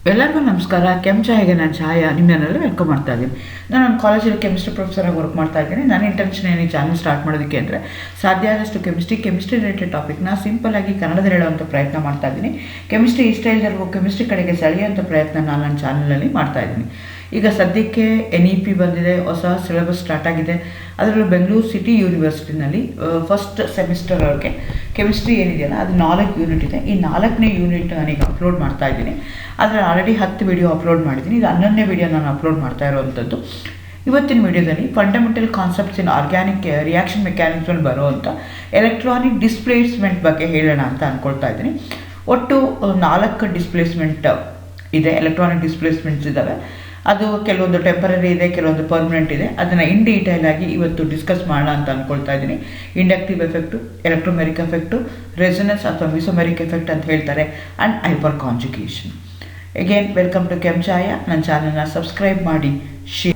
ಎಲ್ಲರಿಗೂ ನಮಸ್ಕಾರ. ಕೆಂಚಾಯಿಗೆ ನಾನು ಛಾಯಾ ನಿಮ್ಮನ್ನೆಲ್ಲ ವೆಲ್ಕಮ್ ಮಾಡ್ತಾ ಇದ್ದೀನಿ. ನಾನು ನನ್ನ ಕಾಲೇಜಲ್ಲಿ ಕೆಮಿಸ್ಟ್ರಿ ಪ್ರೊಫೆಸರಾಗಿ ವರ್ಕ್ ಮಾಡ್ತಾ ಇದ್ದೀನಿ. ನನ್ನ ಇಂಟೆನ್ಷನ್ ಏನು ಈ ಚಾನಲ್ ಸ್ಟಾರ್ಟ್ ಮಾಡೋದಕ್ಕೆ ಅಂದರೆ ಸಾಧ್ಯ ಆದಷ್ಟು ಕೆಮಿಸ್ಟ್ರಿ ರಿಲೇಟೆಡ್ ಟಾಪಿಕ್ನ ಸಿಂಪಲ್ಲಾಗಿ ಕನ್ನಡದಲ್ಲಿ ಹೇಳುವಂಥ ಪ್ರಯತ್ನ ಮಾಡ್ತಾ ಇದ್ದೀನಿ. ಕೆಮಿಸ್ಟ್ರಿ ಇಷ್ಟ ಇಲ್ಲದವರೆಗೂ ಕೆಮಿಸ್ಟ್ರಿ ಕಡೆಗೆ ಸೆಳೆಯುವಂಥ ಪ್ರಯತ್ನ ನಾನು ನನ್ನ ಚಾನಲಲ್ಲಿ ಮಾಡ್ತಾ ಇದ್ದೀನಿ. ಈಗ ಸದ್ಯಕ್ಕೆ NEP ಬಂದಿದೆ, ಹೊಸ ಸಿಲೆಬಸ್ ಸ್ಟಾರ್ಟ್ ಆಗಿದೆ. ಅದರಲ್ಲೂ ಬೆಂಗಳೂರು ಸಿಟಿ ಯೂನಿವರ್ಸಿಟಿನಲ್ಲಿ ಫಸ್ಟ್ ಸೆಮಿಸ್ಟರ್ ಅವ್ರಿಗೆ ಕೆಮಿಸ್ಟ್ರಿ ಏನಿದೆಯಲ್ಲ ಅದು 4 ಯೂನಿಟ್ ಇದೆ. ಈ 4ನೇ ಯೂನಿಟ್ ನಾನೀಗ ಅಪ್ಲೋಡ್ ಮಾಡ್ತಾ ಇದ್ದೀನಿ. ಆದರೆ ಆಲ್ರೆಡಿ 10 ವಿಡಿಯೋ ಅಪ್ಲೋಡ್ ಮಾಡಿದ್ದೀನಿ. ಇದು 11ನೇ ವಿಡಿಯೋ ನಾನು ಅಪ್ಲೋಡ್ ಮಾಡ್ತಾ ಇರೋವಂಥದ್ದು. ಇವತ್ತಿನ ವಿಡಿಯೋದಲ್ಲಿ ಫಂಡಮೆಂಟಲ್ ಕಾನ್ಸೆಪ್ಟ್ಸ್ ಇನ್ ಆರ್ಗ್ಯಾನಿಕ್ ರಿಯಾಕ್ಷನ್ ಮೆಕ್ಯಾನಿಕ್ಸಲ್ಲಿ ಬರುವಂಥ ಎಲೆಕ್ಟ್ರಾನಿಕ್ ಡಿಸ್ಪ್ಲೇಸ್ಮೆಂಟ್ ಬಗ್ಗೆ ಹೇಳೋಣ ಅಂತ ಅಂದ್ಕೊಳ್ತಾ ಇದ್ದೀನಿ. ಒಟ್ಟು 4 ಡಿಸ್ಪ್ಲೇಸ್ಮೆಂಟ್ ಇದೆ, ಎಲೆಕ್ಟ್ರಾನಿಕ್ ಡಿಸ್ಪ್ಲೇಸ್ಮೆಂಟ್ಸ್ ಇದ್ದಾವೆ. ಅದು ಕೆಲವೊಂದು ಟೆಂಪರರಿ ಇದೆ, ಕೆಲವೊಂದು ಪರ್ಮನೆಂಟ್ ಇದೆ. ಅದನ್ನು ಇನ್ ಡೀಟೇಲ್ ಆಗಿ ಇವತ್ತು ಡಿಸ್ಕಸ್ ಮಾಡೋಣ ಅಂತ ಅಂದ್ಕೊಳ್ತಾ ಇದ್ದೀನಿ. Inductive effect, electromeric effect, resonance ಅಥವಾ ಮಿಸೋಮೆರಿಕ್ ಎಫೆಕ್ಟ್ ಅಂತ ಹೇಳ್ತಾರೆ, and hyper conjugation. Again welcome to Kenchaya. ನನ್ನ ಚಾನಲ್ನ ಸಬ್ಸ್ಕ್ರೈಬ್ ಮಾಡಿ, ಶೇರ್.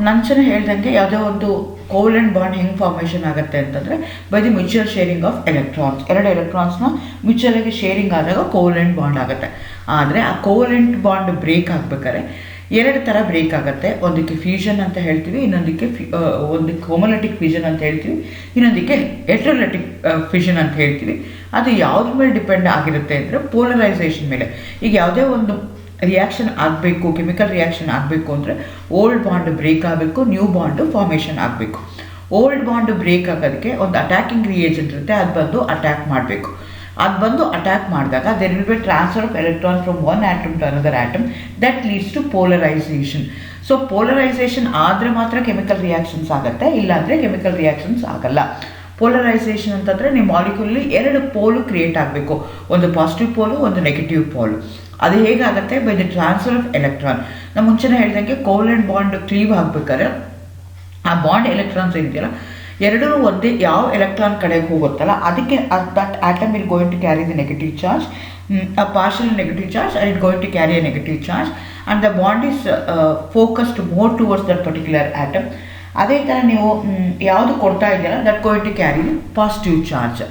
ನನ್ನ ಚೆನ್ನಾಗಿ ಹೇಳ್ದಂಗೆ ಯಾವುದೋ ಒಂದು ಕೋವೆಲೆಂಟ್ ಬಾಂಡ್ ಹೆಂಗೆ ಫಾರ್ಮೇಷನ್ ಆಗುತ್ತೆ ಅಂತಂದರೆ by the mutual sharing of electrons. 2 ಎಲೆಕ್ಟ್ರಾನ್ಸ್ನ ಮ್ಯೂಚುವಲಾಗಿ ಶೇರಿಂಗ್ ಆದಾಗ ಕೋವೆಲೆಂಟ್ ಬಾಂಡ್ ಆಗುತ್ತೆ. ಆದರೆ ಆ ಕೋವೆಲೆಂಟ್ ಬಾಂಡ್ ಬ್ರೇಕ್ ಆಗಬೇಕಾದ್ರೆ 2 ಥರ ಬ್ರೇಕ್ ಆಗುತ್ತೆ. ಒಂದಕ್ಕೆ ಫ್ಯೂಷನ್ ಅಂತ ಹೇಳ್ತೀವಿ, ಇನ್ನೊಂದಕ್ಕೆ ಒಂದಕ್ಕೆ ಹೋಮೋಲಿಟಿಕ್ ಫ್ಯೂಷನ್ ಅಂತ ಹೇಳ್ತೀವಿ, ಇನ್ನೊಂದಕ್ಕೆ ಎಲೆಕ್ಟ್ರೋಲೈಟಿಕ್ ಫ್ಯೂಷನ್ ಅಂತ ಹೇಳ್ತೀವಿ. ಅದು ಯಾವುದ್ರ ಮೇಲೆ ಡಿಪೆಂಡ್ ಆಗಿರುತ್ತೆ ಅಂದರೆ ಪೋಲರೈಸೇಷನ್ ಮೇಲೆ. ಈಗ ಯಾವುದೇ ಒಂದು ರಿಯಾಕ್ಷನ್ ಆಗಬೇಕು, ಕೆಮಿಕಲ್ ರಿಯಾಕ್ಷನ್ ಆಗಬೇಕು ಅಂದರೆ ಓಲ್ಡ್ ಬಾಂಡ್ ಬ್ರೇಕ್ ಆಗಬೇಕು, ನ್ಯೂ ಬಾಂಡು ಫಾರ್ಮೇಷನ್ ಆಗಬೇಕು. ಓಲ್ಡ್ ಬಾಂಡ್ ಬ್ರೇಕ್ ಆಗೋದಕ್ಕೆ ಒಂದು ಅಟ್ಯಾಕಿಂಗ್ ರಿಯೇಜೆಂಟ್ ಇರುತ್ತೆ, ಅದು ಬಂದು ಅಟ್ಯಾಕ್ ಮಾಡಬೇಕು. ಅದು ಬಂದು ಅಟ್ಯಾಕ್ ಮಾಡಿದಾಗ there will be transfer of electron from one atom to another atom that leads to polarization. So polarization ಆದರೆ ಮಾತ್ರ ಕೆಮಿಕಲ್ ರಿಯಾಕ್ಷನ್ಸ್ ಆಗುತ್ತೆ, ಇಲ್ಲಾಂದರೆ ಕೆಮಿಕಲ್ ರಿಯಾಕ್ಷನ್ಸ್ ಆಗಲ್ಲ. ಪೋಲರೈಸೇಷನ್ ಅಂತಂದರೆ ನಿಮ್ಮ ಮಾಲಿಕ್ಯೂಲಲ್ಲಿ 2 ಪೋಲು ಕ್ರಿಯೇಟ್ ಆಗಬೇಕು, ಒಂದು ಪಾಸಿಟಿವ್ ಪೋಲು, ಒಂದು ನೆಗೆಟಿವ್ ಪೋಲು. ಅದು ಹೇಗಾಗುತ್ತೆ? By the transfer of electron. ನಾನು ಮುಂಚೆನೇ ಹೇಳ್ದಂಗೆ ಕೋವೆಲೆಂಟ್ ಬಾಂಡ್ ಕ್ಲೀವ್ ಆಗಬೇಕಾದ್ರೆ ಆ ಬಾಂಡ್ ಎಲೆಕ್ಟ್ರಾನ್ಸ್ ಏನಿದೆಯಲ್ಲ ಎರಡೂ ಒಂದೇ ಯಾವ ಎಲೆಕ್ಟ್ರಾನ್ ಕಡೆಗೆ ಹೋಗುತ್ತಲ್ಲ ಅದಕ್ಕೆ that atom will going to carry the negative charge, a partial negative charge, and it going to carry a negative charge, and the bond is focused more towards that particular atom. ಅದೇ ಥರ ನೀವು ಯಾವುದು ಕೊಡ್ತಾ ಇದೆಯಲ್ಲ that going to carry positive charge.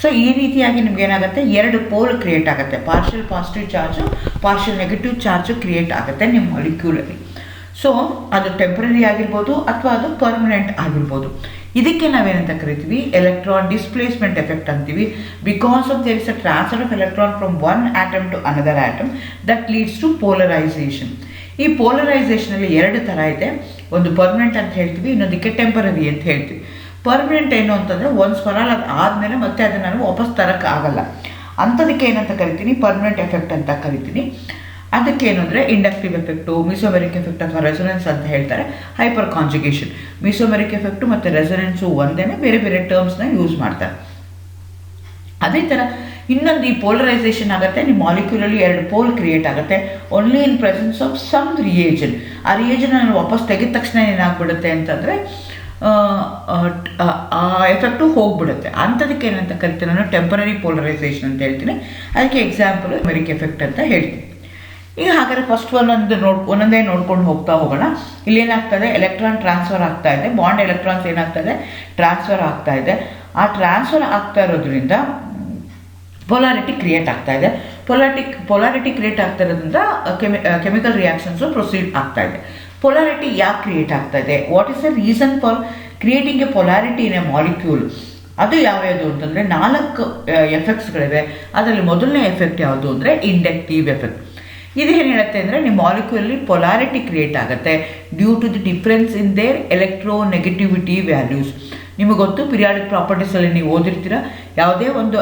So ಈ ರೀತಿಯಾಗಿ ನಿಮ್ಗೆ ಏನಾಗುತ್ತೆ, 2 ಪೋಲ್ ಕ್ರಿಯೇಟ್ ಆಗುತ್ತೆ. Partial positive charge, partial negative charge create ಆಗುತ್ತೆ ನಿಮ್ಮ ಮಾಲಿಕ್ಯೂಲಲ್ಲಿ. ಸೊ ಅದು ಟೆಂಪ್ರರಿ ಆಗಿರ್ಬೋದು ಅಥವಾ ಅದು ಪರ್ಮನೆಂಟ್ ಆಗಿರ್ಬೋದು. ಇದಕ್ಕೆ ನಾವೇನಂತ ಕರಿತೀವಿ? ಎಲೆಕ್ಟ್ರಾನ್ ಡಿಸ್ಪ್ಲೇಸ್ಮೆಂಟ್ ಎಫೆಕ್ಟ್ ಅಂತೀವಿ. Because of there is a transfer of electron from one atom to another atom that leads to polarization. ಈ ಪೋಲರೈಸೇಷನಲ್ಲಿ 2 ಥರ ಇದೆ. ಒಂದು ಪರ್ಮನೆಂಟ್ ಅಂತ ಹೇಳ್ತೀವಿ, ಇನ್ನೊಂದಕ್ಕೆ ಟೆಂಪರರಿ ಅಂತ ಹೇಳ್ತೀವಿ. ಪರ್ಮನೆಂಟ್ ಏನು ಅಂತಂದರೆ ಒನ್ಸ್ ಫಾರ್ ಆಲ್ ಅದು ಆದಮೇಲೆ ಮತ್ತೆ ಅದನ್ನು ನಾನು ವಾಪಸ್ ತರೋಕ್ಕೆ ಆಗಲ್ಲ. ಅಂಥದಕ್ಕೆ ಏನಂತ ಕರಿತೀನಿ? ಪರ್ಮನೆಂಟ್ ಎಫೆಕ್ಟ್ ಅಂತ ಕರಿತೀನಿ. ಅದಕ್ಕೇನು ಅಂದರೆ ಇಂಡಕ್ಟಿವ್ ಎಫೆಕ್ಟು, ಮಿಸೋಮೆರಿಕ್ ಎಫೆಕ್ಟ್ ಅಥವಾ ರೆಸೊನೆನ್ಸ್ ಅಂತ ಹೇಳ್ತಾರೆ, ಹೈಪರ್ ಕಾಂಜುಗೇಷನ್. ಮಿಸೋಮೆರಿಕ್ ಎಫೆಕ್ಟು ಮತ್ತು ರೆಸೊನೆನ್ಸು ಒಂದೇ, ಬೇರೆ ಬೇರೆ ಟರ್ಮ್ಸ್ನ ಯೂಸ್ ಮಾಡ್ತಾರೆ. ಅದೇ ಥರ ಇನ್ನೊಂದು ಈ ಪೋಲರೈಸೇಷನ್ ಆಗುತ್ತೆ, ನಿಮ್ಮ ಮಾಲಿಕ್ಯೂಲಲ್ಲಿ 2 ಪೋಲ್ ಕ್ರಿಯೇಟ್ ಆಗುತ್ತೆ only in presence of some reagent. ಆ ರಿಯೇಜನ್ ನಾನು ವಾಪಸ್ ತೆಗೆದ ತಕ್ಷಣ ಏನಾಗ್ಬಿಡುತ್ತೆ ಅಂತಂದರೆ ಆ ಎಫೆಕ್ಟು ಹೋಗ್ಬಿಡುತ್ತೆ. ಅಂಥದಕ್ಕೆ ಏನಂತ ಕರಿತೀನಿ ನಾನು? ಟೆಂಪರರಿ ಪೋಲರೈಸೇಷನ್ ಅಂತ ಹೇಳ್ತೀನಿ. ಅದಕ್ಕೆ ಎಕ್ಸಾಂಪಲ್ ಮೆರಿಕ್ ಎಫೆಕ್ಟ್ ಅಂತ ಹೇಳ್ತೀನಿ. ಈಗ ಹಾಗಾದರೆ ಫಸ್ಟ್ ಒಂದೊಂದೇ ನೋಡ್ಕೊಂಡು ಹೋಗ್ತಾ ಹೋಗೋಣ. ಇಲ್ಲೇನಾಗ್ತದೆ? ಎಲೆಕ್ಟ್ರಾನ್ ಟ್ರಾನ್ಸ್ಫರ್ ಆಗ್ತಾ ಇದೆ, ಬಾಂಡ್ ಎಲೆಕ್ಟ್ರಾನ್ಸ್ ಏನಾಗ್ತದೆ? ಟ್ರಾನ್ಸ್ಫರ್ ಆಗ್ತಾ ಇದೆ. ಆ ಟ್ರಾನ್ಸ್ಫರ್ ಆಗ್ತಾ ಇರೋದ್ರಿಂದ ಪೊಲಾರಿಟಿ ಕ್ರಿಯೇಟ್ ಆಗ್ತಾ ಇದೆ. ಪೊಲಾರಿಟಿ ಕ್ರಿಯೇಟ್ ಆಗ್ತಾ ಇರೋದ್ರಿಂದ ಕೆಮಿಕಲ್ ರಿಯಾಕ್ಷನ್ಸು ಪ್ರೊಸೀಡ್ ಆಗ್ತಾ ಇದೆ. ಪೊಲಾರಿಟಿ ಯಾಕೆ ಕ್ರಿಯೇಟ್ ಆಗ್ತಾ ಇದೆ? What is the reason for creating A polarity in a molecule? ಅದು ಯಾವ್ಯಾವುದು ಅಂತಂದರೆ 4 ಎಫೆಕ್ಟ್ಸ್ಗಳಿವೆ. ಅದರಲ್ಲಿ ಮೊದಲನೇ ಎಫೆಕ್ಟ್ ಯಾವುದು ಅಂದರೆ ಇಂಡಕ್ಟಿವ್ ಎಫೆಕ್ಟ್. ಇದೇನು ಹೇಳುತ್ತೆ ಅಂದರೆ ನಿಮ್ಮ ಮಾಲಿಕ್ಯೂಲಲ್ಲಿ ಪೊಲಾರಿಟಿ ಕ್ರಿಯೇಟ್ ಆಗುತ್ತೆ due to the difference in their electronegativity values. ನಿಮಗೆ ಗೊತ್ತು, ಪಿರಿಯಾಡಿಕ್ ಪ್ರಾಪರ್ಟೀಸಲ್ಲಿ ನೀವು ಓದಿರ್ತೀರ, ಯಾವುದೇ ಒಂದು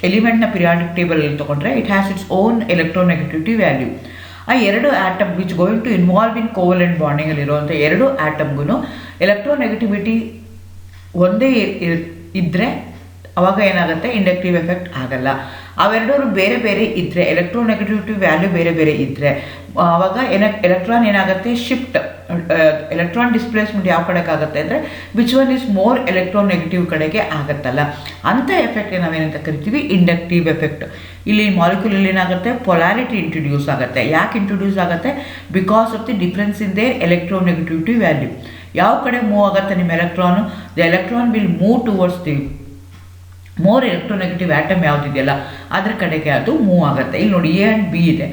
ಎಲಿಮೆಂಟ್ನ ಪಿರಿಯಾಡಿಕ್ ಟೇಬಲಲ್ಲಿ ತೊಗೊಂಡ್ರೆ it has its own electronegativity value. ಆ 2 atom which going to involve in covalent ಬಾಂಡಿಂಗಲ್ಲಿರುವಂಥ 2 ಆಟಮ್ಗೂ ಎಲೆಕ್ಟ್ರೋನೆಗೆಟಿವಿಟಿ ಒಂದೇ ಇದ್ದರೆ ಅವಾಗ ಏನಾಗುತ್ತೆ? ಇಂಡಕ್ಟಿವ್ ಎಫೆಕ್ಟ್ ಆಗಲ್ಲ. ಅವೆರಡೂ ಬೇರೆ ಬೇರೆ ಇದ್ದರೆ, ಎಲೆಕ್ಟ್ರೋನೆಗೆಟಿವಿಟಿ ವ್ಯಾಲ್ಯೂ ಬೇರೆ ಬೇರೆ ಇದ್ದರೆ ಆವಾಗ ಎಲೆಕ್ಟ್ರಾನ್ ಏನಾಗುತ್ತೆ? ಶಿಫ್ಟ್, ಎಲೆಕ್ಟ್ರಾನ್ ಡಿಸ್ಪ್ಲೇಸ್ಮೆಂಟ್ ಯಾವ ಕಡೆಗೆ ಆಗುತ್ತೆ ಅಂದರೆ which one is more electronegative ಕಡೆಗೆ ಆಗುತ್ತಲ್ಲ, ಅಂಥ ಎಫೆಕ್ಟ್ಗೆ ನಾವೇನಂತ ಕರಿತೀವಿ? Inductive effect. ಇಲ್ಲಿ ಮಾಲಿಕ್ಯೂಲಲ್ಲಿ ಏನಾಗುತ್ತೆ? ಪೊಲಾರಿಟಿ ಇಂಟ್ರೊಡ್ಯೂಸ್ ಆಗುತ್ತೆ. ಯಾಕೆ ಇಂಟ್ರೊಡ್ಯೂಸ್ ಆಗುತ್ತೆ? Because of the difference in their electronegativity value. ಯಾವ ಕಡೆ ಮೂವ್ ಆಗುತ್ತೆ ನಿಮ್ಮ electron? The electron will move towards the more electronegative atom ಯಾವುದಿದೆಯಲ್ಲ ಅದ್ರ ಕಡೆಗೆ ಅದು ಮೂವ್ ಆಗುತ್ತೆ. ಇಲ್ಲಿ ನೋಡಿ ಎ ಆ್ಯಂಡ್ ಬಿ ಇದೆ.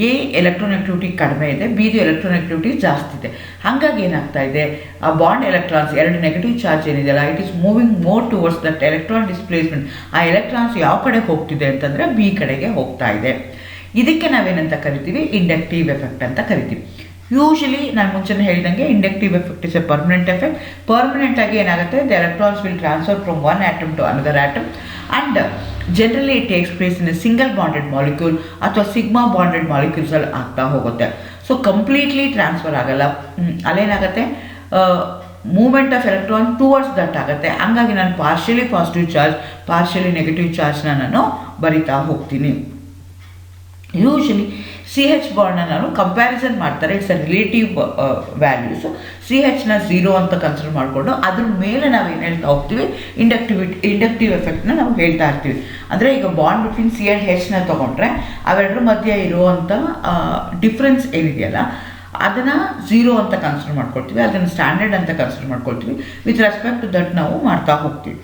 ಎ ಎಲೆಕ್ಟ್ರೋನೆಗೆಟಿವಿಟಿ ಕಡಿಮೆ ಇದೆ, ಬಿದು ಎಲೆಕ್ಟ್ರೋನೆಗೆಟಿವಿಟಿ ಜಾಸ್ತಿ ಇದೆ. ಹಾಗಾಗಿ ಏನಾಗ್ತಾ ಇದೆ, ಆ ಬಾಂಡ್ ಎಲೆಕ್ಟ್ರಾನ್ಸ್ ಎರಡು ನೆಗೆಟಿವ್ ಚಾರ್ಜ್ ಏನಿದೆಯಲ್ಲ it is moving more towards that electron displacement. ಆ ಎಲೆಕ್ಟ್ರಾನ್ಸ್ ಯಾವ ಕಡೆ ಹೋಗ್ತಿದೆ ಅಂತಂದರೆ ಬಿ ಕಡೆಗೆ ಹೋಗ್ತಾ ಇದೆ. ಇದಕ್ಕೆ ನಾವೇನಂತ ಕರಿತೀವಿ, ಇಂಡಕ್ಟಿವ್ ಎಫೆಕ್ಟ್ ಅಂತ ಕರಿತೀವಿ. ಯೂಶಲಿ ನಾನು ಮುಂಚೆನೇ ಹೇಳಿದಂಗೆ inductive effect is a permanent effect. Permanent ಆಗಿ ಏನಾಗುತ್ತೆ, the electrons will transfer from one atom to another atom and generally it takes place in a single bonded molecule ಅಥವಾ ಸಿಗ್ಮಾ ಬಾಂಡೆಡ್ ಮಾಲಿಕ್ಯೂಲ್ಸಲ್ಲಿ ಆಗ್ತಾ ಹೋಗುತ್ತೆ. ಸೊ ಕಂಪ್ಲೀಟ್ಲಿ ಟ್ರಾನ್ಸ್ಫರ್ ಆಗಲ್ಲ. ಅಲ್ಲೇನಾಗುತ್ತೆ, movement of electron towards that ಆಗುತ್ತೆ. ಹಂಗಾಗಿ ನಾನು partially positive charge partially negative ಚಾರ್ಜ್ನ ನಾನು ಬರಿತಾ ಹೋಗ್ತೀನಿ. ಯೂಶಲಿ ಸಿ ಹೆಚ್ ಬಾಂಡ್ನ ನಾನು ಕಂಪ್ಯಾರಿಸನ್ ಮಾಡ್ತಾರೆ, it's a relative values. C ಹೆಚ್ನ 0 ಅಂತ ಕನ್ಸಿಡರ್ ಮಾಡಿಕೊಂಡು ಅದ್ರ ಮೇಲೆ ನಾವು ಏನು ಹೇಳ್ತಾ ಹೋಗ್ತೀವಿ, ಇಂಡಕ್ಟಿವ್ ಎಫೆಕ್ಟ್ನ ನಾವು ಹೇಳ್ತಾ ಇರ್ತೀವಿ. ಅಂದರೆ ಈಗ ಬಾಂಡ್ ಬಿಟ್ವೀನ್ ಸಿ ಆ್ಯಂಡ್ ಹೆಚ್ನ ತೊಗೊಂಡ್ರೆ ಅವೆರಡರ ಮಧ್ಯೆ ಇರುವಂಥ ಡಿಫ್ರೆನ್ಸ್ ಏನಿದೆಯಲ್ಲ ಅದನ್ನು 0 ಅಂತ ಕನ್ಸಿಡರ್ ಮಾಡ್ಕೊಳ್ತೀವಿ, ಅದನ್ನು ಸ್ಟ್ಯಾಂಡರ್ಡ್ ಅಂತ ಕನ್ಸಿಡರ್ ಮಾಡ್ಕೊಳ್ತೀವಿ. ವಿತ್ ರೆಸ್ಪೆಕ್ಟ್ ಟು ದಟ್ ನಾವು ಮಾಡ್ತಾ ಹೋಗ್ತೀವಿ.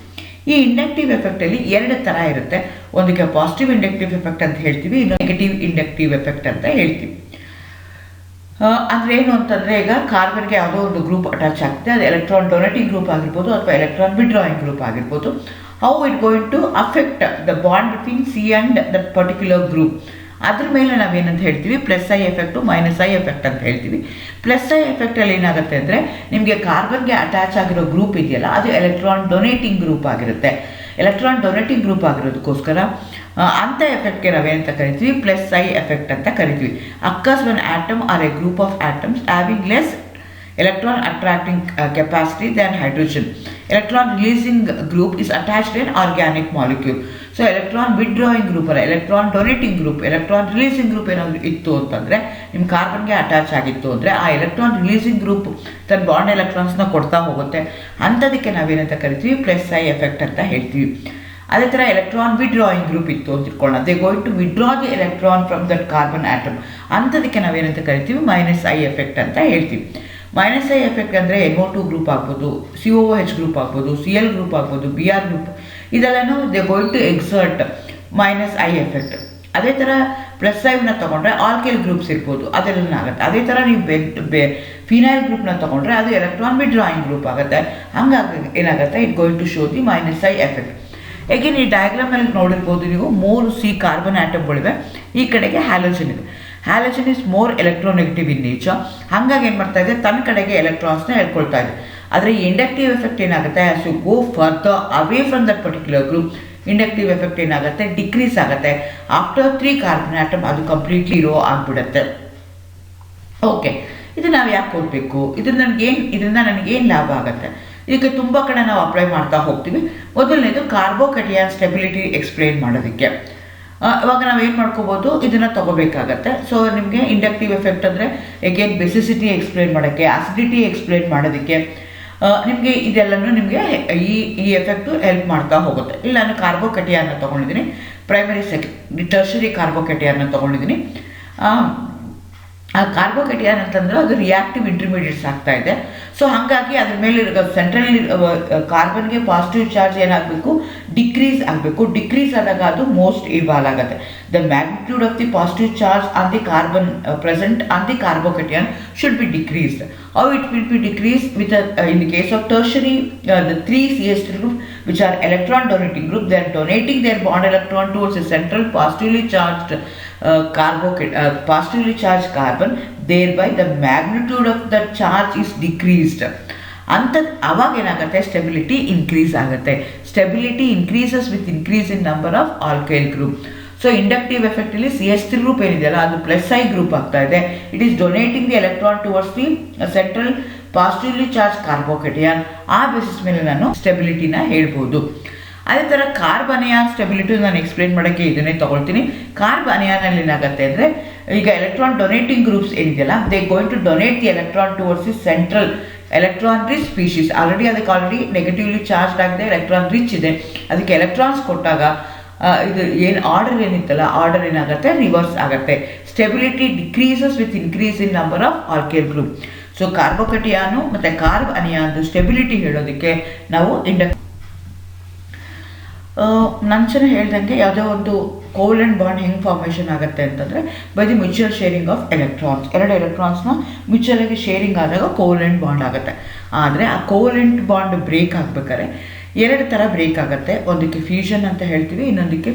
ಈ ಇಂಡಕ್ಟಿವ್ ಎಫೆಕ್ಟಲ್ಲಿ ಎರಡು ಥರ ಇರುತ್ತೆ. ಒಂದಕ್ಕೆ ಪಾಸಿಟಿವ್ ಇಂಡಕ್ಟಿವ್ ಎಫೆಕ್ಟ್ ಅಂತ ಹೇಳ್ತೀವಿ, ಇನ್ನು ನೆಗೆಟಿವ್ ಇಂಡಕ್ಟಿವ್ ಎಫೆಕ್ಟ್ ಅಂತ ಹೇಳ್ತೀವಿ. ಅಂದರೆ ಏನು ಅಂತಂದರೆ, ಈಗ ಕಾರ್ಬನ್ಗೆ ಯಾವುದೋ ಒಂದು ಗ್ರೂಪ್ ಅಟ್ಯಾಚ್ ಆಗ್ತದೆ, ಅದು ಎಲೆಕ್ಟ್ರಾನ್ ಡೊನೇಟಿಂಗ್ ಗ್ರೂಪ್ ಆಗಿರ್ಬೋದು ಅಥವಾ ಎಲೆಕ್ಟ್ರಾನ್ ವಿಡ್ರಾಯಿಂಗ್ ಗ್ರೂಪ್ ಆಗಿರ್ಬೋದು. How it going to affect the bond between C and that particular group, ಅದ್ರ ಮೇಲೆ ನಾವೇನಂತ ಹೇಳ್ತೀವಿ, plus I effect minus I effect ಅಂತ ಹೇಳ್ತೀವಿ. ಪ್ಲಸ್ ಐ ಎಫೆಕ್ಟಲ್ಲಿ ಏನಾಗುತ್ತೆ ಅಂದರೆ, ನಿಮಗೆ ಕಾರ್ಬನ್ಗೆ ಅಟ್ಯಾಚ್ ಆಗಿರೋ ಗ್ರೂಪ್ ಇದೆಯಲ್ಲ ಅದು ಎಲೆಕ್ಟ್ರಾನ್ ಡೊನೇಟಿಂಗ್ ಗ್ರೂಪ್ ಆಗಿರುತ್ತೆ. ಎಲೆಕ್ಟ್ರಾನ್ ಡೊನೇಟಿಂಗ್ ಗ್ರೂಪ್ ಆಗಿರೋದಕ್ಕೋಸ್ಕರ ಅಂಥ ಎಫೆಕ್ಟ್ಗೆ ನಾವೇನಂತ ಕರಿತೀವಿ, ಪ್ಲಸ್ ಐ ಎಫೆಕ್ಟ್ ಅಂತ ಕರಿತೀವಿ. Occurs when atom or a group of atoms having less electron attracting capacity than hydrogen. Electron releasing group is attached in organic molecule. So electron withdrawing group ಅಲ್ಲ, electron donating group, electron releasing group ಏನಾದರೂ ಇತ್ತು ಅಂತಂದರೆ, ನಿಮ್ಮ ಕಾರ್ಬನ್ಗೆ attach ಆಗಿತ್ತು ಅಂದರೆ ಆ electron releasing group ತನ್ನ bond ಎಲೆಕ್ಟ್ರಾನ್ಸ್ನ ಕೊಡ್ತಾ ಹೋಗುತ್ತೆ. ಅಂಥದಕ್ಕೆ ನಾವೇನಂತ ಕರಿತೀವಿ, ಪ್ಲಸ್ ಐ ಎಫೆಕ್ಟ್ ಅಂತ ಹೇಳ್ತೀವಿ. ಅದೇ ಥರ ಎಲೆಕ್ಟ್ರಾನ್ ವಿಡ್ರಾಯಿಂಗ್ ಗ್ರೂಪ್ ಇತ್ತು ಅಂತ ಇಟ್ಕೊಳ್ಳೋಣ, they going to withdraw the electron from that carbon atom. ಅಂಥದಕ್ಕೆ ನಾವೇನಂತ ಕರಿತೀವಿ, ಮೈನಸ್ ಐ ಎಫೆಕ್ಟ್ ಅಂತ ಹೇಳ್ತೀವಿ. ಮೈನಸ್ ಐ ಎಫೆಕ್ಟ್ ಅಂದರೆ NO2 ಗ್ರೂಪ್ ಆಗ್ಬೋದು, COOH ಗ್ರೂಪ್ ಆಗ್ಬೋದು, Cl ಗ್ರೂಪ್ ಆಗ್ಬೋದು, Br ಗ್ರೂಪ್, ಇದೆಲ್ಲನೂ they going to exert minus I effect. ಅದೇ ಥರ ಪ್ಲಸ್ ಐವ್ನ ತೊಗೊಂಡ್ರೆ ಆಲ್ಕೈಲ್ ಗ್ರೂಪ್ಸ್ ಇರ್ಬೋದು, ಅದೆಲ್ಲ ಆಗುತ್ತೆ. ಅದೇ ಥರ ನೀವು ಫಿನೈಲ್ ಗ್ರೂಪ್ನ ತೊಗೊಂಡ್ರೆ ಅದು ಎಲೆಕ್ಟ್ರಾನ್ ವಿಡ್ರಾಯಿಂಗ್ ಗ್ರೂಪ್ ಆಗುತ್ತೆ. ಹಂಗಾಗಿ ಏನಾಗುತ್ತೆ, it going to show the minus I effect. ಹೇಗೆ ಈ ಡಯಾಗ್ರಾಮಲ್ಲಿ ನೋಡಿರ್ಬೋದು ನೀವು, 3 C ಕಾರ್ಬನ್ ಆಟಮ್ಗಳಿವೆ, ಈ ಕಡೆಗೆ ಹ್ಯಾಲೋಜನ್ ಇದೆ. Halogen is more electronegative in nature. ಹಾಗಾಗಿ ಏನು ಮಾಡ್ತಾ ಇದೆ, ತನ್ನ ಕಡೆಗೆ ಎಲೆಕ್ಟ್ರಾನ್ಸ್ನ ಹೇಳ್ಕೊಳ್ತಾ ಇದೆ. ಆದರೆ ಈ ಇಂಡಕ್ಟಿವ್ ಎಫೆಕ್ಟ್ ಏನಾಗುತ್ತೆ, as you go further away from that particular group, inductive effect ಏನಾಗುತ್ತೆ, ಡಿಕ್ರೀಸ್ ಆಗುತ್ತೆ. ಆಫ್ಟರ್ 3 ಕಾರ್ಬನ್ ಆಟಮ್ ಅದು ಕಂಪ್ಲೀಟ್ಲಿ ರೋ ಆಗಿಬಿಡುತ್ತೆ. ಓಕೆ, ಇದು ನಾವು ಯಾಕೆ ಓದಬೇಕು, ಇದರಿಂದ ನನಗೇನು ಲಾಭ ಆಗುತ್ತೆ, ಇದಕ್ಕೆ ತುಂಬ ಕಡೆ ನಾವು ಅಪ್ಲೈ ಮಾಡ್ತಾ ಹೋಗ್ತೀವಿ. ಮೊದಲನೇದು ಕಾರ್ಬೋಕಟಿಯಾನ್ ಸ್ಟೆಬಿಲಿಟಿ ಎಕ್ಸ್ಪ್ಲೇನ್ ಮಾಡೋದಕ್ಕೆ. ಇವಾಗ ನಾವು ಏನು ಮಾಡ್ಕೋಬೋದು, ಇದನ್ನು ತೊಗೋಬೇಕಾಗತ್ತೆ. ಸೊ ನಿಮಗೆ ಇಂಡಕ್ಟಿವ್ ಎಫೆಕ್ಟ್ ಅಂದರೆ ಎಗೇನ್ ಬೆಸಿಸಿಟಿ ಎಕ್ಸ್ಪ್ಲೇನ್ ಮಾಡೋಕ್ಕೆ, ಆಸಿಡಿಟಿ ಎಕ್ಸ್ಪ್ಲೇನ್ ಮಾಡೋದಕ್ಕೆ ನಿಮಗೆ ಇದೆಲ್ಲನೂ ನಿಮಗೆ ಈ ಎಫೆಕ್ಟು ಹೆಲ್ಪ್ ಮಾಡ್ತಾ ಹೋಗುತ್ತೆ. ಇಲ್ಲಿ ನಾನು ಕಾರ್ಬೋಕಟಿಯಾನ್ನ ತೊಗೊಂಡಿದ್ದೀನಿ, ಪ್ರೈಮರಿ ಟರ್ಷರಿ ಕಾರ್ಬೋಕಟಿಯಾನ್ನ ತೊಗೊಂಡಿದ್ದೀನಿ. ಆ ಕಾರ್ಬೋಕಟಿಯಾನ್ ಅಂತಂದರೆ ಅದು ರಿಯಾಕ್ಟಿವ್ ಇಂಟರ್ಮೀಡಿಯೇಟ್ಸ್ ಆಗ್ತಾ ಇದೆ. ಸೊ ಹಾಗಾಗಿ ಅದ್ರ ಮೇಲೆ ಸೆಂಟ್ರಲ್ ಕಾರ್ಬನ್ಗೆ ಪಾಸಿಟಿವ್ ಚಾರ್ಜ್ ಏನಾಗಬೇಕು, ಡಿಕ್ರೀಸ್ ಆಗಬೇಕು. ಡಿಕ್ರೀಸ್ ಆದಾಗ ಅದು ಮೋಸ್ಟ್ ಇವಾಲ್ ಆಗುತ್ತೆ. The magnitude of the positive charge on the carbon present on the carbocation should be decreased. How it will be decreased with in the case of tertiary, the 3 CH3 group which are electron donating group, they are donating their bond electron towards a central positively charged positively charged carbon, thereby the magnitude of the charge is decreased. ಅವಾಗ ಏನಾಗುತ್ತೆ, stability increase ಆಗುತ್ತೆ. Stability increases with increase in number of alkyl group. So inductive ಎಫೆಕ್ಟಲ್ಲಿ CH3 group ಏನಿದೆಯಲ್ಲ ಅದು plus I group ಆಗ್ತಾ ಇದೆ. It is donating the electron towards the central positively charge carbocation. ಆ basis ಮೇಲೆ ನಾನು ಸ್ಟೆಬಿಲಿಟಿನ ಹೇಳ್ಬೋದು. ಅದೇ ಥರ ಕಾರ್ಬ್ ಅನಿಯಾನ್ ಸ್ಟೆಬಿಲಿಟಿ ನಾನು ಎಕ್ಸ್ಪ್ಲೇನ್ ಮಾಡೋಕ್ಕೆ ಇದನ್ನೇ ತೊಗೊಳ್ತೀನಿ. ಕಾರ್ಬ್ ಅನಿಯಾನಲ್ಲಿ ಏನಾಗುತ್ತೆ ಅಂದರೆ, ಈಗ ಎಲೆಕ್ಟ್ರಾನ್ ಡೊನೇಟಿಂಗ್ ಗ್ರೂಪ್ಸ್ ಏನಿದೆಯಲ್ಲ they going to donate the electron towards the central electron rich species. Already negatively charge ಆಗಿದೆ, ಎಲೆಕ್ಟ್ರಾನ್ ರಿಚ್ ಇದೆ, ಅದಕ್ಕೆ ಎಲೆಕ್ಟ್ರಾನ್ಸ್ ಕೊಟ್ಟಾಗ ಇದು ಏನು ಆರ್ಡರ್ ಏನಿತ್ತಲ್ಲ ಆರ್ಡರ್ ಏನಾಗುತ್ತೆ, ರಿವರ್ಸ್ ಆಗುತ್ತೆ. Stability decreases with increase in number of alkyl group. So carbocation ಮತ್ತು ಕಾರ್ಬ್ ಅನಿಯಾನ್ದು ಸ್ಟೆಬಿಲಿಟಿ ಹೇಳೋದಕ್ಕೆ ನಾವು ನಂಚನೆ ಹೇಳ್ದಂಗೆ ಯಾವುದೋ ಒಂದು ಕೋವೆಲೆಂಟ್ ಬಾಂಡ್ ಹೆಂಗೆ ಫಾರ್ಮೇಷನ್ ಆಗುತ್ತೆ ಅಂತಂದರೆ by the mutual sharing of electrons. ಎರಡು ಎಲೆಕ್ಟ್ರಾನ್ಸ್ನ ಮ್ಯೂಚುವಲಾಗಿ ಶೇರಿಂಗ್ ಆದಾಗ ಕೋವೆಲೆಂಟ್ ಬಾಂಡ್ ಆಗುತ್ತೆ. ಆದರೆ ಆ ಕೋವೆಲೆಂಟ್ ಬಾಂಡ್ ಬ್ರೇಕ್ ಆಗಬೇಕಾದ್ರೆ ಎರಡು ಥರ ಬ್ರೇಕ್ ಆಗುತ್ತೆ. ಒಂದಕ್ಕೆ ಫ್ಯೂಷನ್ ಅಂತ ಹೇಳ್ತೀವಿ, ಇನ್ನೊಂದಕ್ಕೆ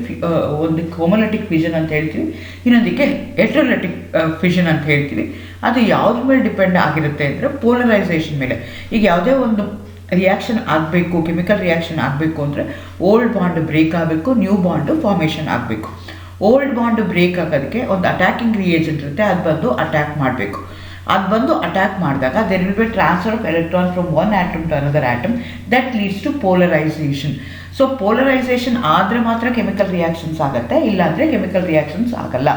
ಒಂದಕ್ಕೆ ಹೋಮೋಲಿಟಿಕ್ ಫ್ಯೂಷನ್ ಅಂತ ಹೇಳ್ತೀವಿ, ಇನ್ನೊಂದಕ್ಕೆ ಹೆಟ್ರೋಲಿಟಿಕ್ ಫ್ಯೂಷನ್ ಅಂತ ಹೇಳ್ತೀವಿ. ಅದು ಯಾವುದ್ರ ಮೇಲೆ ಡಿಪೆಂಡ್ ಆಗಿರುತ್ತೆ ಅಂದರೆ ಪೋಲರೈಸೇಷನ್ ಮೇಲೆ. ಈಗ ಯಾವುದೇ ಒಂದು ರಿಯಾಕ್ಷನ್ ಆಗಬೇಕು, ಕೆಮಿಕಲ್ ರಿಯಾಕ್ಷನ್ ಆಗಬೇಕು ಅಂದರೆ ಓಲ್ಡ್ ಬಾಂಡ್ ಬ್ರೇಕ್ ಆಗಬೇಕು, ನ್ಯೂ ಬಾಂಡು ಫಾರ್ಮೇಷನ್ ಆಗಬೇಕು. ಓಲ್ಡ್ ಬಾಂಡ್ ಬ್ರೇಕ್ ಆಗೋದಕ್ಕೆ ಒಂದು ಅಟ್ಯಾಕಿಂಗ್ ರಿಯೇಜೆಂಟ್ ಇರುತ್ತೆ, ಅದು ಬಂದು ಅಟ್ಯಾಕ್ ಮಾಡಬೇಕು. ಅದು ಬಂದು ಅಟ್ಯಾಕ್ ಮಾಡಿದಾಗ there will be transfer of electron from one atom to another atom that leads to polarization. So polarization ಆದರೆ ಮಾತ್ರ ಕೆಮಿಕಲ್ ರಿಯಾಕ್ಷನ್ಸ್ ಆಗುತ್ತೆ, ಇಲ್ಲಾಂದರೆ ಕೆಮಿಕಲ್ ರಿಯಾಕ್ಷನ್ಸ್ ಆಗಲ್ಲ.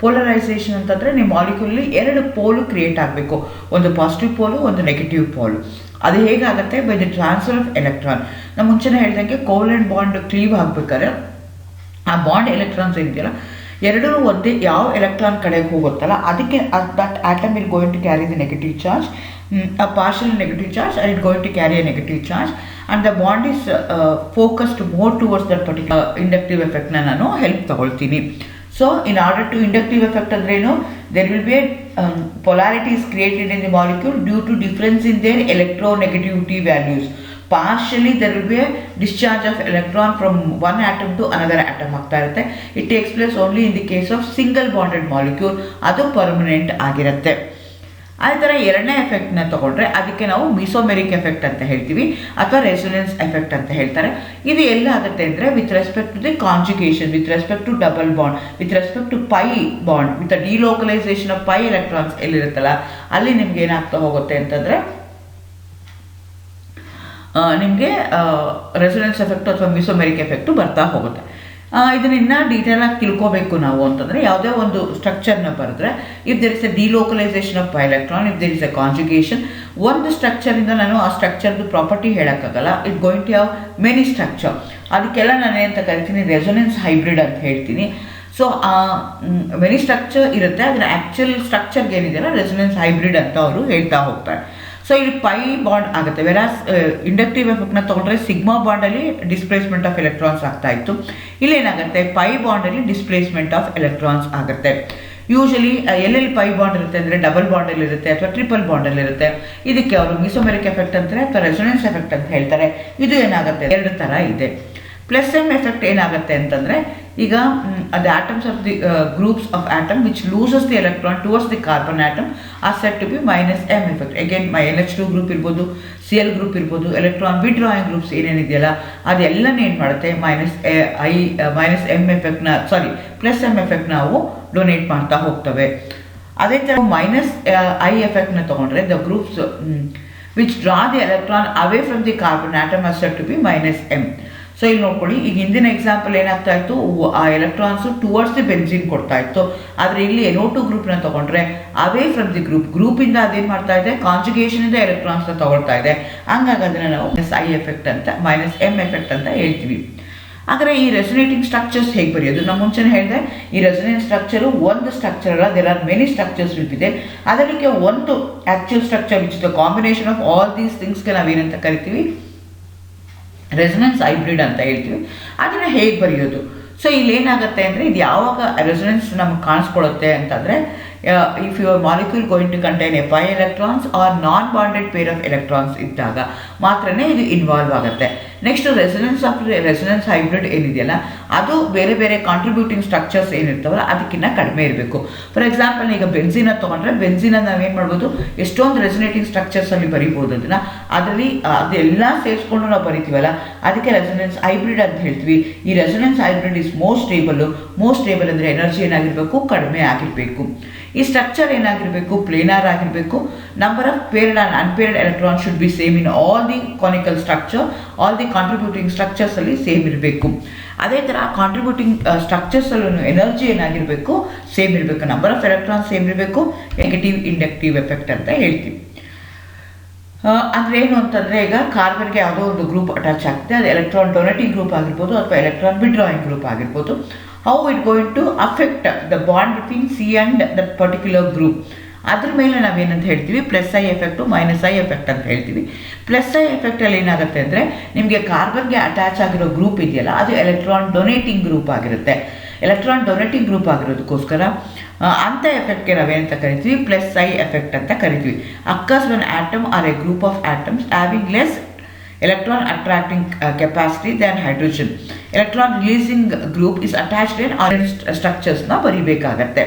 ಪೋಲರೈಸೇಷನ್ ಅಂತಂದರೆ ನಿಮ್ಮ ಮಾಲಿಕ್ಯೂಲಲ್ಲಿ ಎರಡು ಪೋಲು ಕ್ರಿಯೇಟ್ ಆಗಬೇಕು, ಒಂದು ಪಾಸಿಟಿವ್ ಪೋಲು, ಒಂದು ನೆಗೆಟಿವ್ ಪೋಲು. ಅದು ಹೇಗಾಗುತ್ತೆ? By the transfer of electron. ನಾನು ಮುಂಚೆನೇ ಹೇಳ್ದಂಗೆ ಕೋವೆಲೆಂಟ್ ಬಾಂಡ್ ಕ್ಲೀವ್ ಆಗಬೇಕಾದ್ರೆ ಆ ಬಾಂಡ್ ಎಲೆಕ್ಟ್ರಾನ್ಸ್ ಏನಿದೆಯಲ್ಲ ಎರಡೂ ಒಂದೇ ಯಾವ ಎಲೆಕ್ಟ್ರಾನ್ ಕಡೆಗೆ ಹೋಗುತ್ತಲ್ಲ ಅದಕ್ಕೆ that atom will going to carry the negative charge, a partial negative charge, and it going to carry a negative charge, and the bond is focused more towards that particular inductive effect na nanu help ತಗೊಳ್ತೀನಿ. So in order to inductive effect ಅಂದ್ರೆ ಏನು, there will be a polarity is created in the molecule due to difference in their electronegativity values. Partially there will be a discharge of electron from one atom to another atom ಆಗ್ತಾ ಇರುತ್ತೆ. It takes place only in the case of single bonded molecule, ಅದು permanent ಆಗಿರುತ್ತೆ. ಅದೇ ಥರ ಎರಡನೇ ಎಫೆಕ್ಟ್ನ ತೊಗೊಂಡ್ರೆ ಅದಕ್ಕೆ ನಾವು ಮಿಸೋಮೆರಿಕ್ ಎಫೆಕ್ಟ್ ಅಂತ ಹೇಳ್ತೀವಿ ಅಥವಾ ರೆಸೊನೆನ್ಸ್ ಎಫೆಕ್ಟ್ ಅಂತ ಹೇಳ್ತಾರೆ. ಇದು ಎಲ್ಲ ಆಗುತ್ತೆ ಅಂದರೆ with respect to the conjugation, with respect to double bond, with respect to pi bond, with delocalisation of pi electrons ಎಲ್ಲಿರುತ್ತಲ್ಲ ಅಲ್ಲಿ ನಿಮ್ಗೆ ಏನಾಗ್ತಾ ಹೋಗುತ್ತೆ ಅಂತಂದರೆ ನಿಮಗೆ ರೆಸೊನೆನ್ಸ್ ಎಫೆಕ್ಟು ಅಥವಾ ಮಿಸೋಮೆರಿಕ್ ಎಫೆಕ್ಟು ಬರ್ತಾ ಹೋಗುತ್ತೆ. ಇದನ್ನ ಇನ್ನೂ ಡೀಟೇಲಾಗಿ ತಿಳ್ಕೋಬೇಕು ನಾವು ಅಂತಂದರೆ ಯಾವುದೇ ಒಂದು ಸ್ಟ್ರಕ್ಚರ್ನ ಬರೆದ್ರೆ if there is a delocalisation of pi electron, if there is a conjugation, ಒಂದು ಸ್ಟ್ರಕ್ಚರಿಂದ ನಾನು ಆ ಸ್ಟ್ರಕ್ಚರ್ದು ಪ್ರಾಪರ್ಟಿ ಹೇಳೋಕ್ಕಾಗಲ್ಲ. It going to have many structure. ಅದಕ್ಕೆಲ್ಲ ನಾನು ಏನಂತ ಕರಿತೀನಿ, ರೆಸೊನೆನ್ಸ್ ಹೈಬ್ರಿಡ್ ಅಂತ ಹೇಳ್ತೀನಿ. ಸೊ ಮೆನಿ ಸ್ಟ್ರಕ್ಚರ್ ಇರುತ್ತೆ, ಅದರ ಆ್ಯಕ್ಚುಯಲ್ ಸ್ಟ್ರಕ್ಚರ್ಗೆ ಏನಿದೆಯಲ್ಲ ರೆಸೊನೆನ್ಸ್ ಹೈಬ್ರಿಡ್ ಅಂತ ಅವರು ಹೇಳ್ತಾ ಹೋಗ್ತಾರೆ. ಸೊ ಇಲ್ಲಿ ಪೈ ಬಾಂಡ್ ಆಗುತ್ತೆ. ವೆರಾಸ್ ಇಂಡಕ್ಟಿವ್ ಎಫೆಕ್ಟ್ನ ತೊಗೊಂಡ್ರೆ ಸಿಗ್ಮಾ ಬಾಂಡಲ್ಲಿ ಡಿಸ್ಪ್ಲೇಸ್ಮೆಂಟ್ ಆಫ್ ಎಲೆಕ್ಟ್ರಾನ್ಸ್ ಆಗ್ತಾ ಇತ್ತು. ಇಲ್ಲೇನಾಗುತ್ತೆ, ಪೈ ಬಾಂಡಲ್ಲಿ ಡಿಸ್ಪ್ಲೇಸ್ಮೆಂಟ್ ಆಫ್ ಎಲೆಕ್ಟ್ರಾನ್ಸ್ ಆಗುತ್ತೆ. ಯೂಶಲಿ ಎಲ್ಲೆಲ್ಲಿ ಪೈ ಬಾಂಡ್ ಇರುತ್ತೆ ಅಂದರೆ ಡಬಲ್ ಬಾಂಡಲ್ಲಿ ಇರುತ್ತೆ ಅಥವಾ ಟ್ರಿಪಲ್ ಬಾಂಡಲ್ಲಿ ಇರುತ್ತೆ. ಇದಕ್ಕೆ ಅವರು ಮಿಸೋಮೆರಿಕ್ ಎಫೆಕ್ಟ್ ಅಂತಾರೆ ಅಥವಾ ರೆಸೊನೆನ್ಸ್ ಎಫೆಕ್ಟ್ ಅಂತ ಹೇಳ್ತಾರೆ. ಇದು ಏನಾಗುತ್ತೆ, ಎರಡು ಥರ ಇದೆ. ಪ್ಲಸ್ ಎಮ್ ಎಫೆಕ್ಟ್ ಏನಾಗುತ್ತೆ ಅಂತಂದರೆ ಈಗ the atoms of the groups of atom which loses the electron towards the carbon atom are said to be minus m effect. Again NH2 group ಇರ್ಬೋದು, Cl group ಇರ್ಬೋದು, ಎಲೆಕ್ಟ್ರಾನ್ ವಿಡ್ರಾಯಿಂಗ್ ಗ್ರೂಪ್ಸ್ ಏನೇನಿದೆಯಲ್ಲ ಅದೆಲ್ಲನೇ ಏನು ಮಾಡುತ್ತೆ, minus M ಎಫೆಕ್ಟ್ನ plus M effect ನಾವು donate ಮಾಡ್ತಾ ಹೋಗ್ತವೆ. ಅದೇ ಥರ ಮೈನಸ್ ಐ ಎಫೆಕ್ಟ್ನ ತೊಗೊಂಡ್ರೆ the groups which draw the electron away from the carbon atom are said to be minus M. So ಇಲ್ಲಿ ನೋಡ್ಕೊಳ್ಳಿ, ಈಗ ಹಿಂದಿನ ಎಕ್ಸಾಂಪಲ್ ಏನಾಗ್ತಾ ಇತ್ತು, ಆ ಎಲೆಕ್ಟ್ರಾನ್ಸು ಟುವರ್ಡ್ಸ್ ದಿ ಬೆನ್ಸಿನ್ ಕೊಡ್ತಾ ಇತ್ತು. ಆದರೆ ಇಲ್ಲಿ NO2 ಗ್ರೂಪ್ನ ತೊಗೊಂಡ್ರೆ ಅವೇ ಫ್ರಮ್ ದಿ ಗ್ರೂಪಿಂದ ಅದೇನು ಮಾಡ್ತಾ ಇದೆ, ಕಾಂಜುಗೇಷನಿಂದ ಎಲೆಕ್ಟ್ರಾನ್ಸ್ನ ತೊಗೊಳ್ತಾ ಇದೆ. ಹಂಗಾಗಿ ಅದನ್ನು ನಾವು ಐ ಎಫೆಕ್ಟ್ ಅಂತ, ಮೈನಸ್ ಎಮ್ ಎಫೆಕ್ಟ್ ಅಂತ ಹೇಳ್ತೀವಿ. ಆದರೆ ಈ ರೆಸೊನೇಟಿಂಗ್ ಸ್ಟ್ರಕ್ಚರ್ಸ್ ಹೇಗೆ ಬರೆಯೋದು? ನಾನು ಮುಂಚೆನೇ ಹೇಳಿದೆ, ಈ ರೆಸೊನೆನ್ಸ್ ಸ್ಟ್ರಕ್ಚರು ಒಂದು ಸ್ಟ್ರಕ್ಚರ್ ಅಲ್ಲ, ದೇರ್ ಆರ್ ಮೆನಿ ಸ್ಟ್ರಕ್ಚರ್ಸ್ ಇದೆ. ಅದಕ್ಕೆ ಒಂದು actual structure which the combination of all these ಥಿಂಗ್ಸ್ಗೆ ನಾವೇನಂತ ಕರಿತೀವಿ, ರೆಸೊನೆನ್ಸ್ ಹೈಬ್ರಿಡ್ ಅಂತ ಹೇಳ್ತೀವಿ. ಅದನ್ನು ಹೇಗೆ ಬರೆಯೋದು? ಸೊ ಇಲ್ಲಿ ಏನಾಗುತ್ತೆ ಅಂದರೆ, ಇದು ಯಾವಾಗ ರೆಸೊನೆನ್ಸ್ ನಮ್ಗೆ ಕಾಣಿಸ್ಕೊಳ್ಳುತ್ತೆ ಅಂತಂದರೆ, if your molecule going to contain a pi electrons or non bonded pair of electrons ಇದ್ದಾಗ ಮಾತ್ರನೇ ಇದು ಇನ್ವಾಲ್ವ್ ಆಗುತ್ತೆ. ನೆಕ್ಸ್ಟ್ ರೆಸೊನೆನ್ಸ್ ಹೈಬ್ರಿಡ್ ಏನಿದೆಯಲ್ಲ ಅದು ಬೇರೆ ಬೇರೆ ಕಾಂಟ್ರಿಬ್ಯೂಟಿಂಗ್ ಸ್ಟ್ರಕ್ಚರ್ಸ್ ಏನಿರ್ತಾವಲ್ಲ ಅದಕ್ಕಿಂತ ಕಡಿಮೆ ಇರಬೇಕು. ಫಾರ್ ಎಕ್ಸಾಂಪಲ್ ಈಗ ಬೆನ್ಸಿನ ತೊಗೊಂಡ್ರೆ ಬೆನ್ಸಿನ ನಾವೇನು ಮಾಡ್ಬೋದು, ಎಷ್ಟೊಂದು ರೆಸೊನೇಟಿಂಗ್ ಸ್ಟ್ರಕ್ಚರ್ಸಲ್ಲಿ ಬರಿಬೋದು. ಅದರಲ್ಲಿ ಅದೆಲ್ಲ ಸೇರಿಸ್ಕೊಂಡು ನಾವು ಬರಿತೀವಲ್ಲ, ಅದಕ್ಕೆ ರೆಸೊನೆನ್ಸ್ ಹೈಬ್ರಿಡ್ ಅಂತ ಹೇಳ್ತೀವಿ. ಈ resonance hybrid is most stable ಅಂದರೆ ಎನರ್ಜಿ ಏನಾಗಿರಬೇಕು, ಕಡಿಮೆ ಆಗಿರಬೇಕು. ಈ ಸ್ಟ್ರಕ್ಚರ್ ಏನಾಗಿರಬೇಕು, ಪ್ಲೇನಾರ್ ಆಗಿರಬೇಕು. Number of paired and unpaired electron should be same in all the canonical structure, all the contributing ಸ್ಟ್ರಕ್ಚರ್ಸಲ್ಲಿ ಸೇಮ್ ಇರಬೇಕು. ಅದೇ ಥರ ಕಾಂಟ್ರಿಬ್ಯೂಟಿಂಗ್ ಸ್ಟ್ರಕ್ಚರ್ಸಲ್ಲೂ ಎನರ್ಜಿ ಏನಾಗಿರಬೇಕು, ಸೇಮ್ ಇರಬೇಕು. ನಂಬರ್ ಆಫ್ ಎಲೆಕ್ಟ್ರಾನ್ ಸೇಮ್ ಇರಬೇಕು. ನೆಗೆಟಿವ್ ಇಂಡಕ್ಟಿವ್ ಎಫೆಕ್ಟ್ ಅಂತ ಹೇಳ್ತೀವಿ. ಅಂದರೆ ಏನು ಅಂತಂದರೆ, ಈಗ ಕಾರ್ಬನ್ಗೆ ಯಾವುದೋ ಒಂದು ಗ್ರೂಪ್ ಅಟ್ಯಾಚ್ ಆಗ್ತದೆ, ಅದು ಎಲೆಕ್ಟ್ರಾನ್ ಡೊನೇಟಿಂಗ್ ಗ್ರೂಪ್ ಆಗಿರ್ಬೋದು ಅಥವಾ ಎಲೆಕ್ಟ್ರಾನ್ ವಿಡ್ರಾಯಿಂಗ್ ಗ್ರೂಪ್ ಆಗಿರ್ಬೋದು. How it going to affect the bond between C and that particular group ಅದ್ರ ಮೇಲೆ ನಾವೇನಂತ ಹೇಳ್ತೀವಿ plus I effect minus I effect ಅಂತ ಹೇಳ್ತೀವಿ. ಪ್ಲಸ್ ಐ ಎಫೆಕ್ಟಲ್ಲಿ ಏನಾಗುತ್ತೆ ಅಂದರೆ ನಿಮಗೆ ಕಾರ್ಬನ್ಗೆ ಅಟ್ಯಾಚ್ ಆಗಿರೋ ಗ್ರೂಪ್ ಇದೆಯಲ್ಲ ಅದು ಎಲೆಕ್ಟ್ರಾನ್ ಡೊನೇಟಿಂಗ್ ಗ್ರೂಪ್ ಆಗಿರುತ್ತೆ. ಎಲೆಕ್ಟ್ರಾನ್ ಡೊನೇಟಿಂಗ್ ಗ್ರೂಪ್ ಆಗಿರೋದಕ್ಕೋಸ್ಕರ ಅಂಥ ಎಫೆಕ್ಟ್ಗೆ ನಾವೇನಂತ ಕರಿತೀವಿ ಪ್ಲಸ್ ಐ ಎಫೆಕ್ಟ್ ಅಂತ ಕರಿತೀವಿ. Occurs when atom or a group of atoms having less electron attracting capacity than hydrogen. Electron releasing group is attached in iron structures ನ ಬರಿಬೇಕಾಗತ್ತೆ.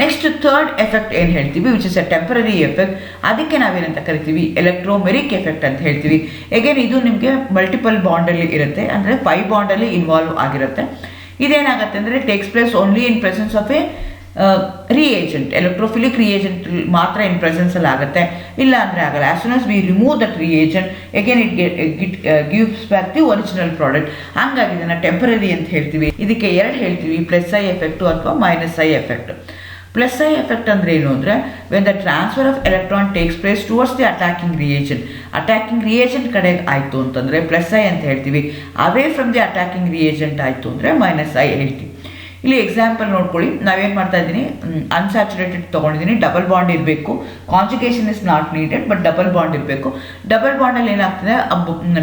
Next third effect ಏನು ಹೇಳ್ತೀವಿ which is A temporary effect, ಅದಕ್ಕೆ ನಾವೇನಂತ ಕರಿತೀವಿ ಎಲೆಕ್ಟ್ರೋಮೆರಿಕ್ effect ಅಂತ ಹೇಳ್ತೀವಿ. Again ಇದು ನಿಮಗೆ ಮಲ್ಟಿಪಲ್ ಬಾಂಡಲ್ಲಿ ಇರುತ್ತೆ, ಅಂದರೆ 5 ಬಾಂಡಲ್ಲಿ ಇನ್ವಾಲ್ವ್ ಆಗಿರುತ್ತೆ. ಇದೇನಾಗುತ್ತೆ ಅಂದರೆ takes place only in presence of a reagent, electrophilic reagent ಮಾತ್ರ ಇನ್ ಪ್ರೆಸೆನ್ಸಲ್ಲಿ ಆಗುತ್ತೆ, ಇಲ್ಲ ಅಂದರೆ ಆಗಲ್ಲ. As soon as we remove that reagent again it gives back the original product. ಹಾಗಾಗಿ ಇದನ್ನು ಟೆಂಪರರಿ ಅಂತ ಹೇಳ್ತೀವಿ. ಇದಕ್ಕೆ 2 ಹೇಳ್ತೀವಿ, ಪ್ಲಸ್ ಐ ಎಫೆಕ್ಟು ಅಥವಾ minus I effect. Plus I effect ಅಂದರೆ ಏನು ಅಂದರೆ when the transfer of electron takes place towards the attacking reagent ಕಡೆಗೆ ಆಯಿತು ಅಂತಂದರೆ ಪ್ಲಸ್ ಐ ಅಂತ ಹೇಳ್ತೀವಿ. ಅವೇ ಫ್ರಮ್ ದಿ ಅಟ್ಯಾಕಿಂಗ್ ರಿಯೇಜೆಂಟ್ ಆಯಿತು ಅಂದರೆ ಮೈನಸ್ ಐ ಹೇಳ್ತೀವಿ. ಇಲ್ಲಿ ಎಕ್ಸಾಂಪಲ್ ನೋಡ್ಕೊಳ್ಳಿ, ನಾವೇನು ಮಾಡ್ತಾ ಇದ್ದೀನಿ, ಅನ್ಸ್ಯಾಚುರೇಟೆಡ್ ತೊಗೊಂಡಿದ್ದೀನಿ, ಡಬಲ್ ಬಾಂಡ್ ಇರಬೇಕು, conjugation is not needed but double bond ಇರಬೇಕು. ಡಬಲ್ ಬಾಂಡಲ್ಲಿ ಏನಾಗ್ತದೆ,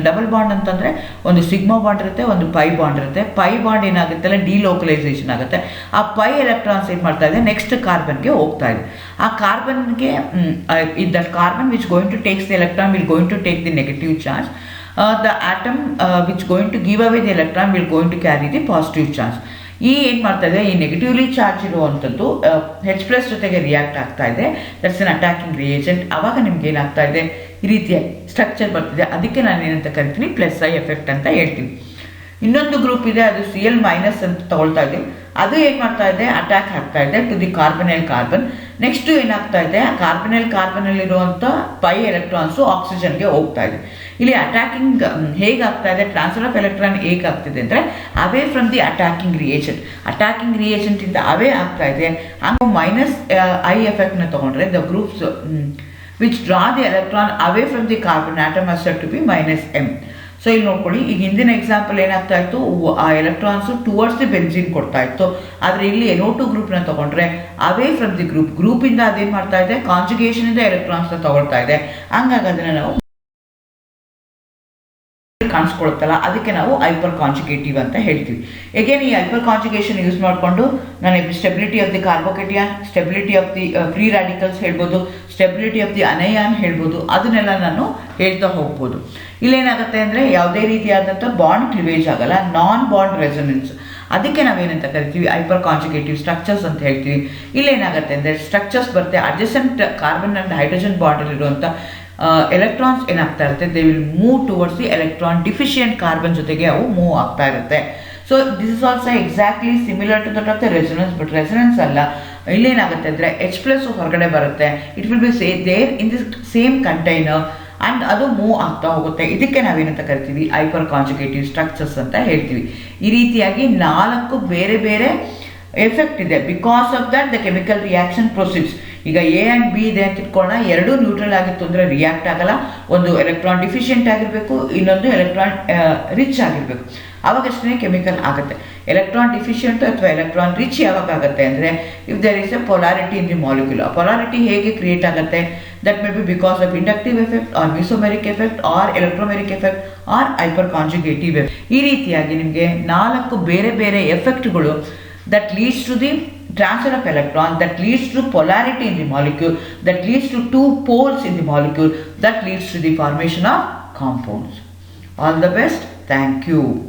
ಡಬಲ್ ಬಾಂಡ್ ಅಂತಂದರೆ ಒಂದು ಸಿಗ್ಮಾ ಬಾಂಡ್ ಇರುತ್ತೆ, ಒಂದು ಪೈ ಬಾಂಡ್ ಇರುತ್ತೆ. ಪೈ ಬಾಂಡ್ ಏನಾಗುತ್ತಲ್ಲ ಡಿಲೋಕಲೈಸೇಷನ್ ಆಗುತ್ತೆ. ಆ ಪೈ ಎಲೆಕ್ಟ್ರಾನ್ಸ್ ಏನು ಮಾಡ್ತಾ ಇದೆ, ನೆಕ್ಸ್ಟ್ ಕಾರ್ಬನ್ಗೆ ಹೋಗ್ತಾ ಇದೆ. ಆ ಕಾರ್ಬನ್ಗೆ that carbon which going to takes the electron will going to take the negative charge. The atom which going to give away the electron will going to carry the positive charge. ಈ ಏನು ಮಾಡ್ತಾ ಇದೆ, ಈ negatively charge ಇರುವಂಥದ್ದು H+ ಜೊತೆಗೆ react ಆಗ್ತಾ ಇದೆ, that's an attacking reagent. ಆವಾಗ ನಿಮ್ಗೆ ಏನಾಗ್ತಾ ಇದೆ, ಈ ರೀತಿಯ ಸ್ಟ್ರಕ್ಚರ್ ಬರ್ತಿದೆ. ಅದಕ್ಕೆ ನಾನು ಏನಂತ ಕರಿತೀನಿ ಪ್ಲಸ್ ಐ ಎಫೆಕ್ಟ್ ಅಂತ ಹೇಳ್ತೀನಿ. ಇನ್ನೊಂದು ಗ್ರೂಪ್ ಇದೆ, ಅದು Cl- ಅಂತ ತಗೊಳ್ತಾ ಇದೆ. ಅದು ಏನು ಮಾಡ್ತಾ ಇದೆ, ಅಟ್ಯಾಕ್ ಆಗ್ತಾ ಇದೆ to the carbonyl carbon. Next ಏನಾಗ್ತಾ ಇದೆ, ಆ ಕಾರ್ಬನಲ್ಲಿರುವಂಥ ಪೈ ಎಲೆಕ್ಟ್ರಾನ್ಸು ಆಕ್ಸಿಜನ್ಗೆ ಹೋಗ್ತಾ ಇದೆ. ಇಲ್ಲಿ ಅಟ್ಯಾಕಿಂಗ್ ಹೇಗಾಗ್ತಾ ಇದೆ, ಟ್ರಾನ್ಸ್ಫರ್ ಆಫ್ ಎಲೆಕ್ಟ್ರಾನ್ ಹೇಗಾಗ್ತಿದೆ ಅಂದರೆ ಅವೇ ಫ್ರಮ್ ದಿ ಅಟ್ಯಾಕಿಂಗ್ ರಿಯೇಜೆಂಟಿಂದ ಅವೇ ಆಗ್ತಾ ಇದೆ. ಹಂಗೆ ಮೈನಸ್ ಐ ಎಫೆಕ್ಟ್ನ ತೊಗೊಂಡ್ರೆ the groups which draw the electron away from the carbon atom are said to be -m. So ಇಲ್ಲಿ ನೋಡ್ಕೊಳ್ಳಿ, ಈಗ ಹಿಂದಿನ ಎಕ್ಸಾಂಪಲ್ ಏನಾಗ್ತಾ ಇತ್ತು, ಆ ಎಲೆಕ್ಟ್ರಾನ್ಸು ಟುವರ್ಡ್ಸ್ ದಿ ಬೆನ್ಝೀನ್ ಕೊಡ್ತಾ ಇತ್ತು. ಆದರೆ ಇಲ್ಲಿ NO2 ಗ್ರೂಪ್ನ ತೊಗೊಂಡ್ರೆ ಅವೇ ಫ್ರಮ್ ದಿ ಗ್ರೂಪಿಂದ ಅದೇನು ಮಾಡ್ತಾ ಇದೆ, ಕಾಂಜುಗೇಷನಿಂದ ಎಲೆಕ್ಟ್ರಾನ್ಸ್ನ ತಗೊಳ್ತಾ ಇದೆ. ಹಂಗಾಗಿ ಅದನ್ನು ನಾವು ಕಾಣಿಸ್ಕೊಳುತ್ತಲ್ಲ, ಅದಕ್ಕೆ ನಾವು ಹೈಪರ್ ಕಾಂಜುಗೇಟಿವ್ ಅಂತ ಹೇಳ್ತೀವಿ. ಎಗೇನ್ ಈ ಹೈಪರ್ ಕಾಂಜುಗೇಷನ್ ಯೂಸ್ ಮಾಡಿಕೊಂಡು ನಾನು stability of the carbocation, stability of the free radicals ಹೇಳ್ಬೋದು, ಸ್ಟೆಬಿಲಿಟಿ ಆಫ್ ದಿ ಅನಯಾನ್ ಹೇಳ್ಬೋದು, ಅದನ್ನೆಲ್ಲ ನಾನು ಹೇಳ್ತಾ ಹೋಗ್ಬೋದು. ಇಲ್ಲೇನಾಗುತ್ತೆ ಅಂದರೆ ಯಾವುದೇ ರೀತಿಯಾದಂಥ ಬಾಂಡ್ ಕ್ಲಿವೇಜ್ ಆಗಲ್ಲ, ನಾನ್ ಬಾಂಡ್ ರೆಸೊನೆನ್ಸ್. ಅದಕ್ಕೆ ನಾವೇನಂತ ಕರಿತೀವಿ ಹೈಪರ್ ಕಾಂಜುಗೇಟಿವ್ ಸ್ಟ್ರಕ್ಚರ್ಸ್ ಅಂತ ಹೇಳ್ತೀವಿ. ಇಲ್ಲೇನಾಗುತ್ತೆ ಅಂದರೆ ಸ್ಟ್ರಕ್ಚರ್ಸ್ ಬರುತ್ತೆ, ಅಡ್ಜಸೆಂಟ್ ಕಾರ್ಬನ್ ಆ್ಯಂಡ್ ಹೈಡ್ರೋಜನ್ ಬಾಂಡಲ್ಲಿರುವಂಥ ಎಲೆಕ್ಟ್ರಾನ್ಸ್ ಏನಾಗ್ತಾ ಇರುತ್ತೆ, they will move towards the electron deficient carbon ಜೊತೆಗೆ ಅವು ಮೂವ್ ಆಗ್ತಾ ಇರುತ್ತೆ. So this is also exactly similar to that of the resonance, but resonance ಅಲ್ಲ. ಇಲ್ಲೇನಾಗುತ್ತೆ ಅಂದರೆ H+ ಹೊರಗಡೆ ಬರುತ್ತೆ, it will be there in this same container and ಅದು ಮೂವ್ ಆಗ್ತಾ ಹೋಗುತ್ತೆ. ಇದಕ್ಕೆ ನಾವೇನಂತ ಕರಿತೀವಿ ಹೈಪರ್ ಕಾಂಜುಗೇಟಿವ್ ಸ್ಟ್ರಕ್ಚರ್ಸ್ ಅಂತ ಹೇಳ್ತೀವಿ. ಈ ರೀತಿಯಾಗಿ 4 ಬೇರೆ ಬೇರೆ ಎಫೆಕ್ಟ್ ಇದೆ. Because of that the chemical reaction proceeds. ಈಗ A ಆ್ಯಂಡ್ B ಇದೆ ಅಂತ ಇಟ್ಕೊಳ್ಳೋಣ, 2 ನ್ಯೂಟ್ರಲ್ ಆಗಿತ್ತು ಅಂದರೆ ರಿಯಾಕ್ಟ್ ಆಗಲ್ಲ. ಒಂದು ಎಲೆಕ್ಟ್ರಾನ್ ಡಿಫಿಷಿಯೆಂಟ್ ಆಗಿರಬೇಕು, ಇನ್ನೊಂದು ಎಲೆಕ್ಟ್ರಾನ್ ರಿಚ್ ಆಗಿರಬೇಕು, ಆವಾಗಷ್ಟೇ ಕೆಮಿಕಲ್ ಆಗುತ್ತೆ. ಎಲೆಕ್ಟ್ರಾನ್ ಡಿಫಿಷಿಯೆಂಟ್ ಅಥವಾ ಎಲೆಕ್ಟ್ರಾನ್ ರಿಚ್ ಯಾವಾಗ ಆಗುತ್ತೆ ಅಂದರೆ if there is a polarity in the molecule. ಆ ಪೊಲಾರಿಟಿ ಹೇಗೆ ಕ್ರಿಯೇಟ್ ಆಗುತ್ತೆ, that may be because of inductive effect or mesomeric effect or electromeric effect or hyper conjugative effect. ಈ ರೀತಿಯಾಗಿ ನಿಮಗೆ 4 ಬೇರೆ ಬೇರೆ ಎಫೆಕ್ಟ್ಗಳು that leads to the transfer of electron, that leads to polarity in the molecule, that leads to 2 poles in the molecule, that leads to the formation of compounds. All the best. Thank you.